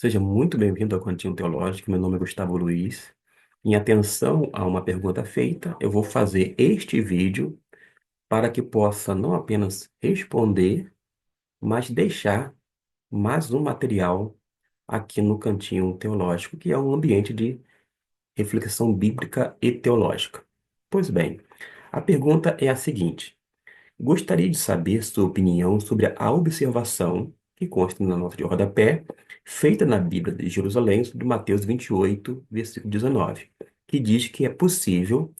Seja muito bem-vindo ao Cantinho Teológico. Meu nome é Gustavo Luiz. Em atenção a uma pergunta feita, eu vou fazer este vídeo para que possa não apenas responder, mas deixar mais um material aqui no Cantinho Teológico, que é um ambiente de reflexão bíblica e teológica. Pois bem, a pergunta é a seguinte. Gostaria de saber sua opinião sobre a observação que consta na nota de rodapé, feita na Bíblia de Jerusalém, sobre Mateus 28, versículo 19, que diz que é possível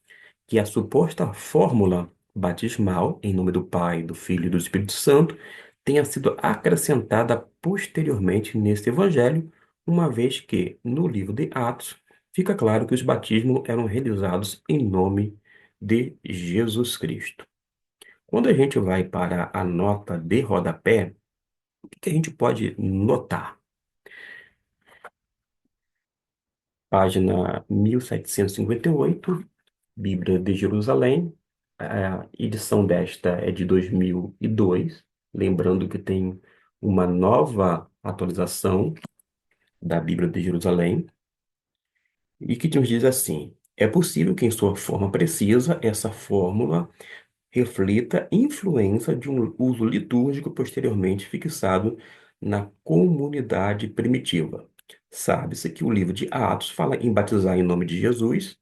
que a suposta fórmula batismal, em nome do Pai, do Filho e do Espírito Santo, tenha sido acrescentada posteriormente nesse evangelho, uma vez que, no livro de Atos, fica claro que os batismos eram realizados em nome de Jesus Cristo. Quando a gente vai para a nota de rodapé, o que que a gente pode notar? Página 1758, Bíblia de Jerusalém. A edição desta é de 2002. Lembrando que tem uma nova atualização da Bíblia de Jerusalém, e que nos diz assim: é possível que, em sua forma precisa, essa fórmula reflita influência de um uso litúrgico posteriormente fixado na comunidade primitiva. Sabe-se que o livro de Atos fala em batizar em nome de Jesus,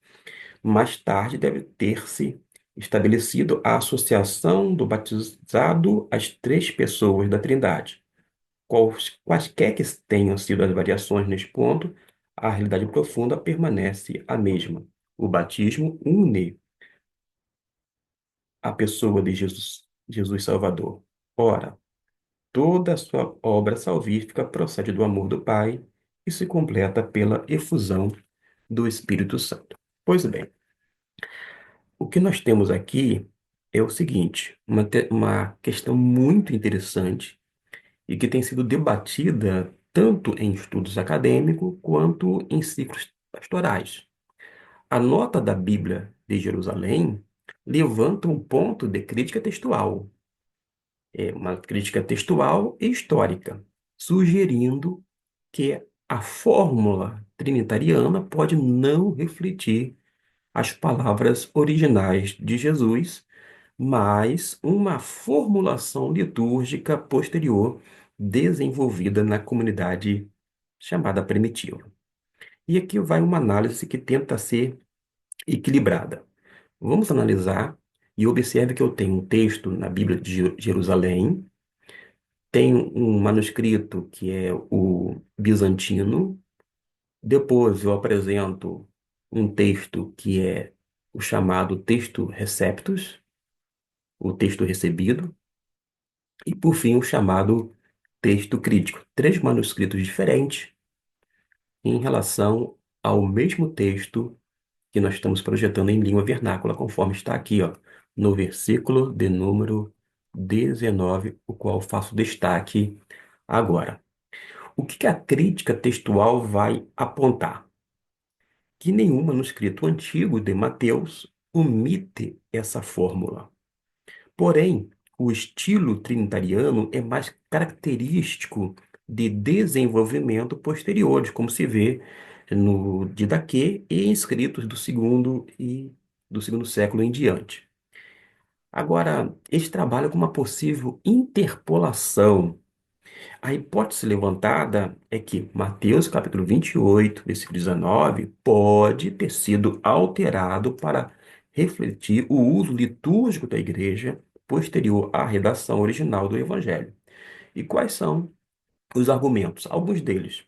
mais tarde deve ter-se estabelecido a associação do batizado às três pessoas da Trindade. Quaisquer que tenham sido as variações neste ponto, a realidade profunda permanece a mesma. O batismo une a pessoa de Jesus Salvador. Ora, toda a sua obra salvífica procede do amor do Pai e se completa pela efusão do Espírito Santo. Pois bem, o que nós temos aqui é o seguinte, uma questão muito interessante e que tem sido debatida tanto em estudos acadêmicos quanto em ciclos pastorais. A nota da Bíblia de Jerusalém levanta um ponto de crítica textual, uma crítica textual e histórica, sugerindo que a fórmula trinitariana pode não refletir as palavras originais de Jesus, mas uma formulação litúrgica posterior desenvolvida na comunidade chamada primitiva. E aqui vai uma análise que tenta ser equilibrada. Vamos analisar e observe que eu tenho um texto na Bíblia de Jerusalém. Tem um manuscrito que é o bizantino. Depois eu apresento um texto que é o chamado texto receptus, o texto recebido, e por fim o chamado texto crítico. Três manuscritos diferentes em relação ao mesmo texto que nós estamos projetando em língua vernácula, conforme está aqui, ó, no versículo de número 19, o qual faço destaque agora. O que que a crítica textual vai apontar? Que nenhum manuscrito antigo de Mateus omite essa fórmula. Porém, o estilo trinitariano é mais característico de desenvolvimento posteriores, como se vê no Didaquê e em escritos do segundo século em diante. Agora, eles trabalham com uma possível interpolação. A hipótese levantada é que Mateus capítulo 28, versículo 19, pode ter sido alterado para refletir o uso litúrgico da igreja posterior à redação original do Evangelho. E quais são os argumentos? Alguns deles.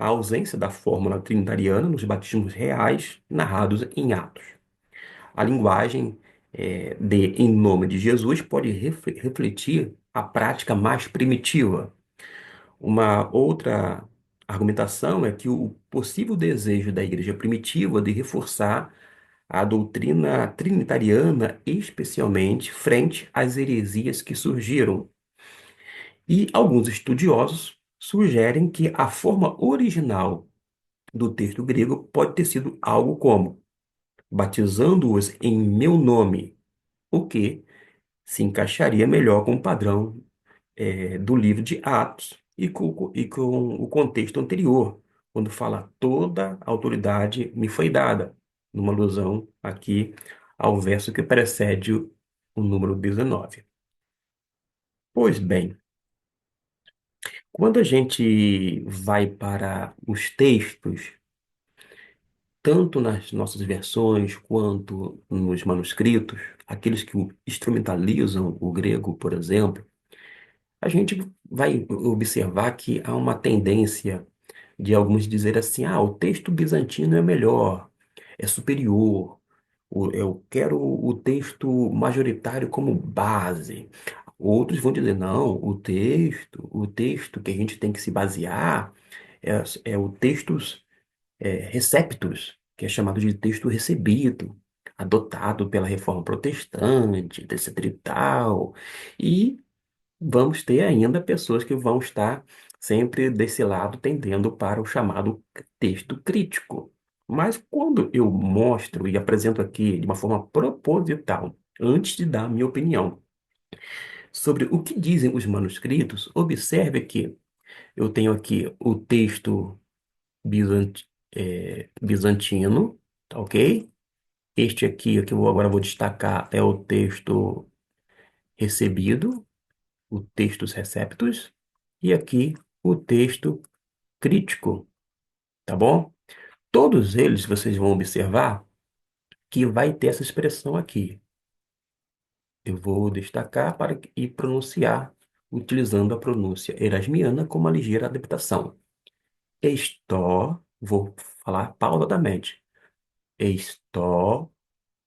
A ausência da fórmula trinitariana nos batismos reais narrados em Atos. A linguagem de em nome de Jesus pode refletir a prática mais primitiva. Uma outra argumentação é que o possível desejo da igreja primitiva de reforçar a doutrina trinitariana, especialmente frente às heresias que surgiram. E alguns estudiosos sugerem que a forma original do texto grego pode ter sido algo como batizando-os em meu nome, o que se encaixaria melhor com o padrão do livro de Atos, e com o contexto anterior, quando fala toda a autoridade me foi dada, numa alusão aqui ao verso que precede o número 19. Pois bem, quando a gente vai para os textos, tanto nas nossas versões quanto nos manuscritos, aqueles que instrumentalizam o grego, por exemplo, a gente vai observar que há uma tendência de alguns dizer assim: ah, o texto bizantino é melhor, é superior, eu quero o texto majoritário como base. Outros vão dizer: não, o texto que a gente tem que se basear é o textos receptus, que é chamado de texto recebido, adotado pela Reforma Protestante, etc. e tal. E vamos ter ainda pessoas que vão estar sempre desse lado, tendendo para o chamado texto crítico. Mas quando eu mostro e apresento aqui de uma forma proposital, antes de dar a minha opinião sobre o que dizem os manuscritos, observe que eu tenho aqui o texto bizantino, tá ok? Este aqui, que eu agora vou destacar, é o texto recebido, o textus receptus, e aqui o texto crítico, tá bom? Todos eles vocês vão observar que vai ter essa expressão aqui. Eu vou destacar e pronunciar utilizando a pronúncia erasmiana com uma ligeira adaptação. Estó, vou falar pausadamente. Estó,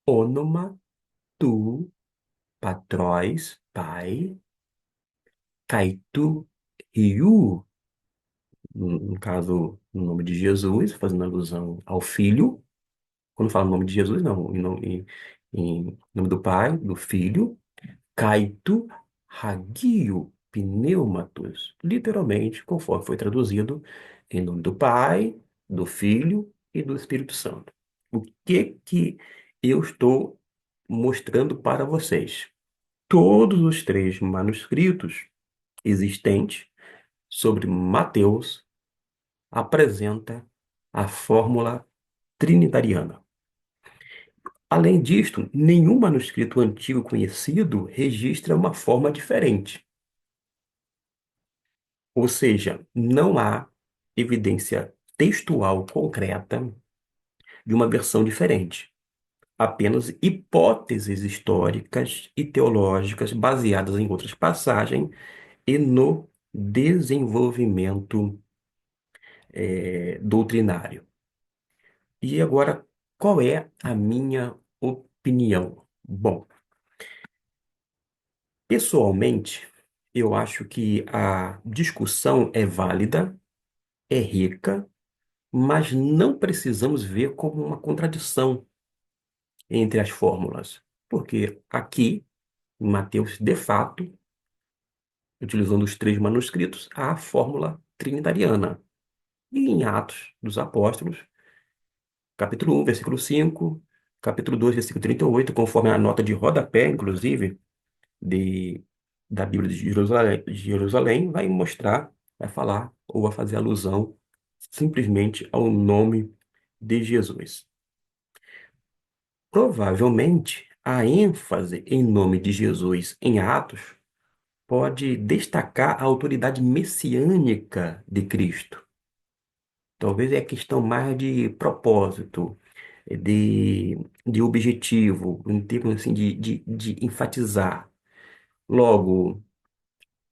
ônoma, tu, patróis, pai, caitu, riu, no caso, no nome de Jesus, fazendo alusão ao Filho. Quando fala o nome de Jesus, não, em nome do Pai, do Filho. Caitu, hagio, pneumatos. Literalmente, conforme foi traduzido, em nome do Pai, do Filho e do Espírito Santo. O que eu estou mostrando para vocês? Todos os três manuscritos existentes sobre Mateus apresenta a fórmula trinitariana. Além disto, nenhum manuscrito antigo conhecido registra uma forma diferente. Ou seja, não há evidência textual concreta de uma versão diferente. Apenas hipóteses históricas e teológicas baseadas em outras passagens e no desenvolvimento doutrinário. E agora, qual é a minha opinião? Bom, pessoalmente, eu acho que a discussão é válida, é rica, mas não precisamos ver como uma contradição entre as fórmulas, porque aqui, em Mateus, de fato, utilizando os três manuscritos, há a fórmula trinitariana. E em Atos dos Apóstolos, capítulo 1, versículo 5, capítulo 2, versículo 38, conforme a nota de rodapé, inclusive, de, da Bíblia de Jerusalém, vai mostrar, vai falar ou vai fazer alusão simplesmente ao nome de Jesus. Provavelmente, a ênfase em nome de Jesus em Atos pode destacar a autoridade messiânica de Cristo. Talvez é questão mais de propósito, de, de objetivo, em termos assim, de enfatizar. Logo,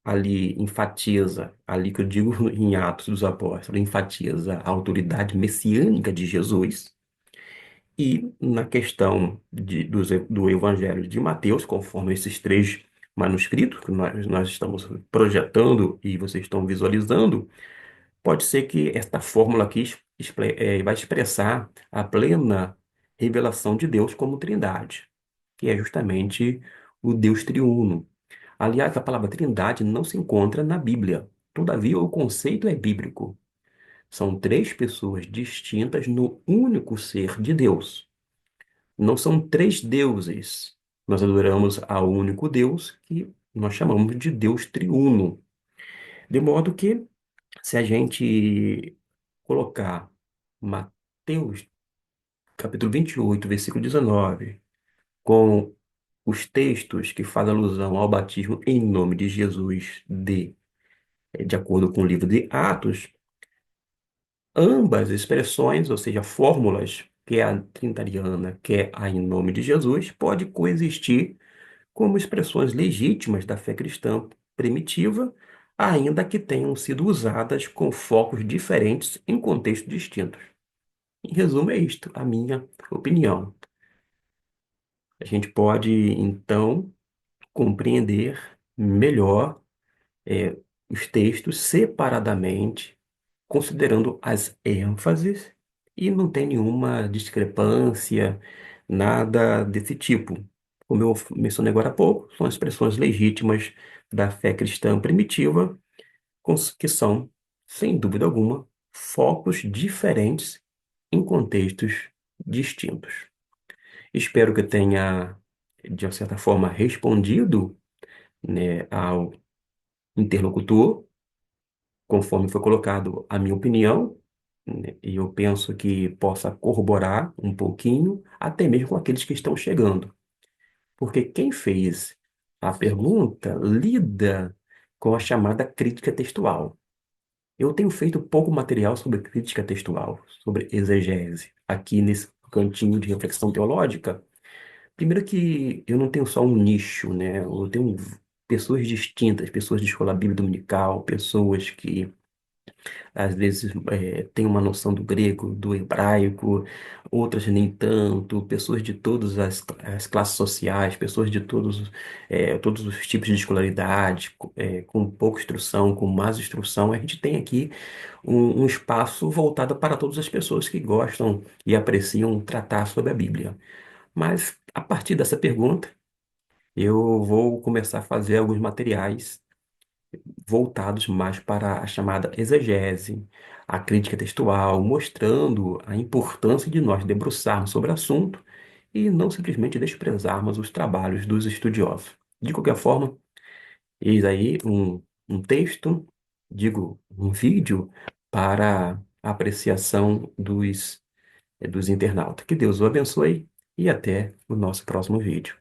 ali enfatiza, ali que eu digo em Atos dos Apóstolos, enfatiza a autoridade messiânica de Jesus. E na questão do Evangelho de Mateus, conforme esses três manuscritos que nós estamos projetando e vocês estão visualizando, pode ser que esta fórmula aqui vai expressar a plena revelação de Deus como Trindade, que é justamente o Deus triuno. Aliás, a palavra Trindade não se encontra na Bíblia. Todavia, o conceito é bíblico. São três pessoas distintas no único ser de Deus. Não são três deuses. Nós adoramos ao único Deus que nós chamamos de Deus triuno. De modo que Se a gente colocar Mateus, capítulo 28, versículo 19, com os textos que fazem alusão ao batismo em nome de Jesus, de acordo com o livro de Atos, ambas expressões, ou seja, fórmulas, que é a trinitariana, que é a em nome de Jesus, pode coexistir como expressões legítimas da fé cristã primitiva, ainda que tenham sido usadas com focos diferentes em contextos distintos. Em resumo, é isto, a minha opinião. A gente pode, então, compreender melhor é, os textos separadamente, considerando as ênfases, e não tem nenhuma discrepância, nada desse tipo. Como eu mencionei agora há pouco, são expressões legítimas da fé cristã primitiva, que são, sem dúvida alguma, focos diferentes em contextos distintos. Espero que eu tenha, de uma certa forma, respondido, né, ao interlocutor, conforme foi colocado a minha opinião, né, e eu penso que possa corroborar um pouquinho, até mesmo com aqueles que estão chegando. Porque quem fez a pergunta lida com a chamada crítica textual. Eu tenho feito pouco material sobre crítica textual, sobre exegese, aqui nesse cantinho de reflexão teológica. Primeiro que eu não tenho só um nicho, né? Eu tenho pessoas distintas, pessoas de escola bíblica dominical, pessoas que às vezes têm uma noção do grego, do hebraico, outras nem tanto, pessoas de todas as classes sociais, pessoas de todos os tipos de escolaridade, com pouca instrução, com mais instrução. A gente tem aqui um espaço voltado para todas as pessoas que gostam e apreciam tratar sobre a Bíblia. Mas a partir dessa pergunta, eu vou começar a fazer alguns materiais voltados mais para a chamada exegese, a crítica textual, mostrando a importância de nós debruçarmos sobre o assunto e não simplesmente desprezarmos os trabalhos dos estudiosos. De qualquer forma, eis aí um texto, digo, um vídeo para a apreciação dos internautas. Que Deus o abençoe e até o nosso próximo vídeo.